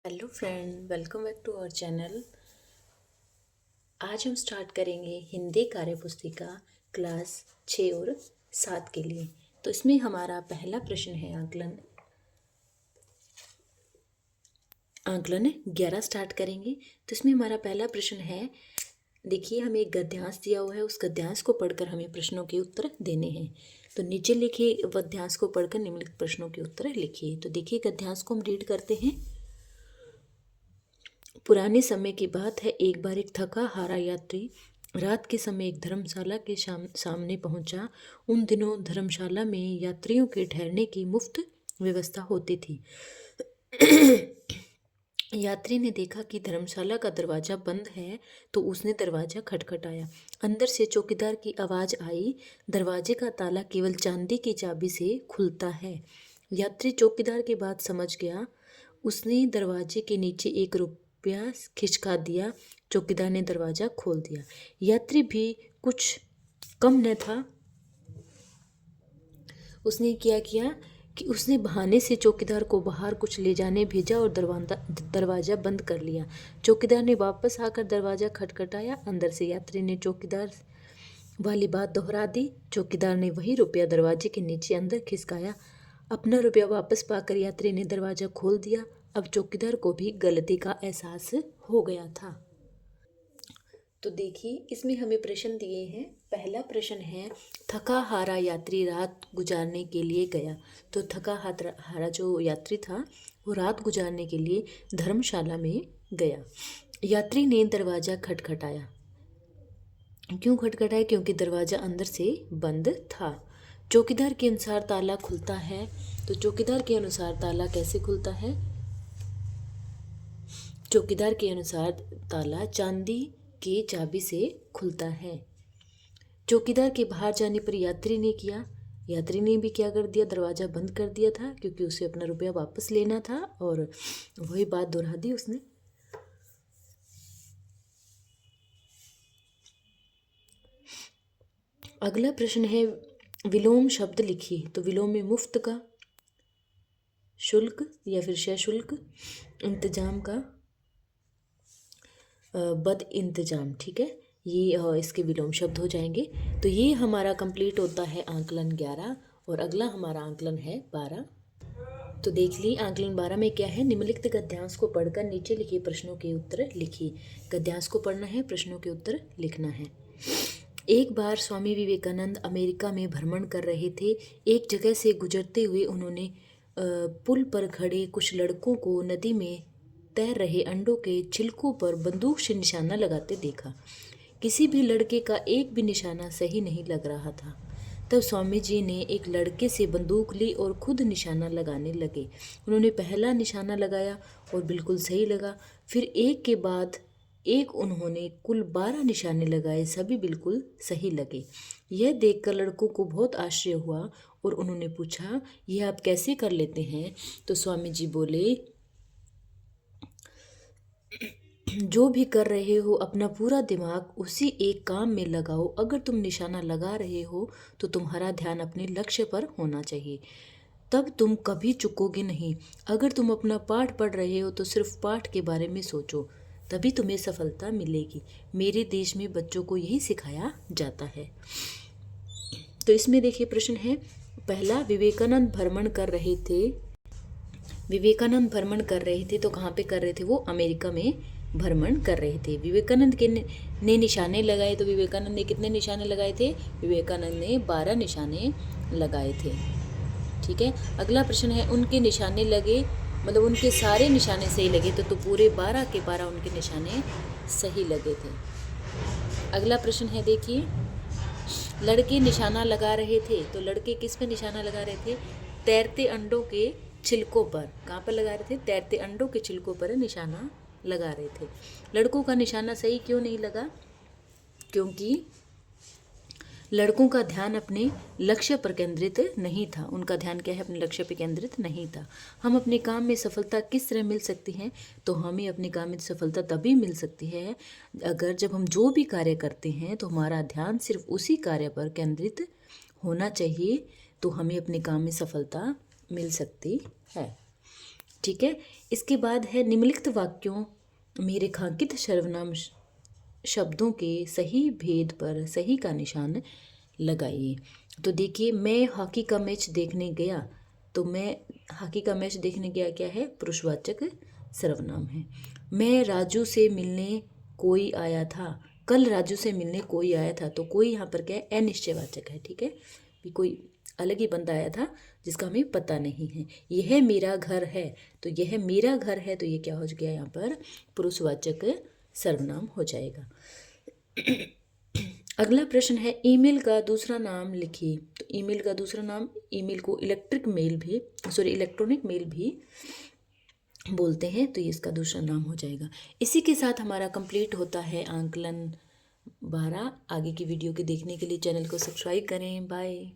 Hello friend, welcome back to our channel. आज हम start करेंगे हिंदी कार्य पुस्तिका क्लास 6 और 7 के लिए। तो इसमें हमारा पहला प्रश्न है आंकलन 11 स्टार्ट करेंगे। तो इसमें हमारा पहला प्रश्न है, देखिए हमें एक गद्यांश दिया हुआ है, उस गद्यांश को पढ़कर हमें प्रश्नों के उत्तर देने हैं। तो नीचे लिखे गद्यांश को पढ़कर निम्नलिखित प्रश्नों के उत्तर लिखिए। तो देखिए गद्यांश को हम रीड करते हैं। पुराने समय की बात है, एक बार एक थका हारा यात्री रात के समय एक धर्मशाला के सामने पहुंचा। उन दिनों धर्मशाला में यात्रियों के ठहरने की मुफ्त व्यवस्था होती थी। यात्री ने देखा कि धर्मशाला का दरवाजा बंद है, तो उसने दरवाजा खटखटाया। अंदर से चौकीदार की आवाज आई, दरवाजे का ताला केवल चांदी की चाबी से खुलता है। यात्री चौकीदार की बात समझ गया। उसने दरवाजे के नीचे 1 रुपया खिसका दिया। चौकीदार ने दरवाजा खोल दिया। यात्री भी कुछ कम न था। उसने क्या किया कि उसने बहाने से चौकीदार को बाहर कुछ ले जाने भेजा और दरवाजा बंद कर लिया। चौकीदार ने वापस आकर दरवाजा खटखटाया। अंदर से यात्री ने चौकीदार वाली बात दोहरा दी। चौकीदार ने वही रुपया दरवाजे के नीचे अंदर खिसकाया। अपना रुपया वापस पाकर यात्री ने दरवाजा खोल दिया। अब चौकीदार को भी गलती का एहसास हो गया था। तो देखिए इसमें हमें प्रश्न दिए हैं। पहला प्रश्न है, थका हारा यात्री रात गुजारने के लिए गया। तो थका हारा जो यात्री था वो रात गुजारने के लिए धर्मशाला में गया। यात्री ने दरवाजा खटखटाया। क्यों खटखटाया? क्योंकि दरवाजा अंदर से बंद था। चौकीदार के अनुसार ताला खुलता है। तो चौकीदार के अनुसार ताला कैसे खुलता है? चौकीदार के अनुसार ताला चांदी की चाबी से खुलता है। चौकीदार के बाहर जाने पर यात्री ने भी क्या कर दिया? दरवाजा बंद कर दिया था, क्योंकि उसे अपना रुपया वापस लेना था और वही बात दोहरा दी उसने। अगला प्रश्न है, विलोम शब्द लिखिए। तो विलोम में मुफ्त का, शुल्क या फिर सशुल्क, इंतजाम का, बद इंतजाम, ठीक है, ये इसके विलोम शब्द हो जाएंगे। तो ये हमारा कंप्लीट होता है आंकलन 11। और अगला हमारा आंकलन है 12। तो देख ली आंकलन 12 में क्या है, निम्नलिखित गद्यांश को पढ़कर नीचे लिखे प्रश्नों के उत्तर लिखिए। गद्यांश को पढ़ना है, प्रश्नों के उत्तर लिखना है। एक बार स्वामी विवेकानंद अमेरिका में भ्रमण कर रहे थे। एक जगह से गुजरते हुए उन्होंने पुल पर खड़े कुछ लड़कों को नदी में तैर रहे अंडों के छिलकों पर बंदूक से निशाना लगाते देखा। किसी भी लड़के का एक भी निशाना सही नहीं लग रहा था। तब स्वामी जी ने एक लड़के से बंदूक ली और खुद निशाना लगाने लगे। उन्होंने पहला निशाना लगाया और बिल्कुल सही लगा। फिर एक के बाद एक उन्होंने कुल 12 निशाने लगाए, सभी बिल्कुल सही लगे। यह देखकर लड़कों को बहुत आश्चर्य हुआ और उन्होंने पूछा, यह आप कैसे कर लेते हैं? तो स्वामी जी बोले, जो भी कर रहे हो अपना पूरा दिमाग उसी एक काम में लगाओ। अगर तुम निशाना लगा रहे हो तो तुम्हारा ध्यान अपने लक्ष्य पर होना चाहिए, तब तुम कभी चूकोगे नहीं। अगर तुम अपना पाठ पढ़ रहे हो तो सिर्फ पाठ के बारे में सोचो, तभी तुम्हें सफलता मिलेगी। मेरे देश में बच्चों को यही सिखाया जाता है। तो इसमें देखिए प्रश्न है पहला, विवेकानंद भ्रमण कर रहे थे तो कहाँ पे कर रहे थे? वो अमेरिका में भ्रमण कर रहे थे। विवेकानंद के ने निशाने लगाए। तो विवेकानंद ने कितने निशाने लगाए थे? विवेकानंद ने 12 निशाने लगाए थे, ठीक है। अगला प्रश्न है, उनके निशाने लगे, मतलब उनके सारे निशाने सही लगे। तो पूरे 12 के 12 उनके निशाने सही लगे थे। अगला प्रश्न है, देखिए, लड़के निशाना लगा रहे थे। तो लड़के किस पे निशाना लगा रहे थे? तैरते अंडों के छिलकों पर। कहाँ पर लगा रहे थे? तैरते अंडों के छिलकों पर निशाना लगा रहे थे। लड़कों का निशाना सही क्यों नहीं लगा? क्योंकि लड़कों का ध्यान अपने लक्ष्य पर केंद्रित नहीं था। उनका ध्यान क्या है? अपने लक्ष्य पर केंद्रित नहीं था। हम अपने काम में सफलता किस तरह मिल सकती है? तो हमें अपने काम में सफलता तभी मिल सकती है अगर जब हम जो भी कार्य करते हैं तो हमारा ध्यान सिर्फ उसी कार्य पर केंद्रित होना चाहिए, तो हमें अपने काम में सफलता मिल सकती है। ठीक है। इसके बाद है निम्नलिखित वाक्यों में रेखांकित सर्वनाम शब्दों के सही भेद पर सही का निशान लगाइए। तो देखिए, मैं हॉकी का मैच देखने गया, तो मैं हॉकी का मैच देखने गया क्या है, पुरुषवाचक सर्वनाम है। मैं राजू से मिलने कोई आया था, कल राजू से मिलने कोई आया था, तो कोई यहाँ पर क्या है, अनिश्चयवाचक है। ठीक है, भी कोई अलग ही बंदा आया था जिसका हमें पता नहीं है। यह मेरा घर है, तो यह मेरा घर है, तो ये क्या हो गया यहाँ पर, पुरुषवाचक सर्वनाम हो जाएगा। अगला प्रश्न है, ईमेल का दूसरा नाम लिखिए। तो ईमेल का दूसरा नाम, ईमेल को इलेक्ट्रॉनिक मेल भी बोलते हैं, तो ये इसका दूसरा नाम हो जाएगा। इसी के साथ हमारा कंप्लीट होता है आंकलन 12। आगे की वीडियो के देखने के लिए चैनल को सब्सक्राइब करें। बाय।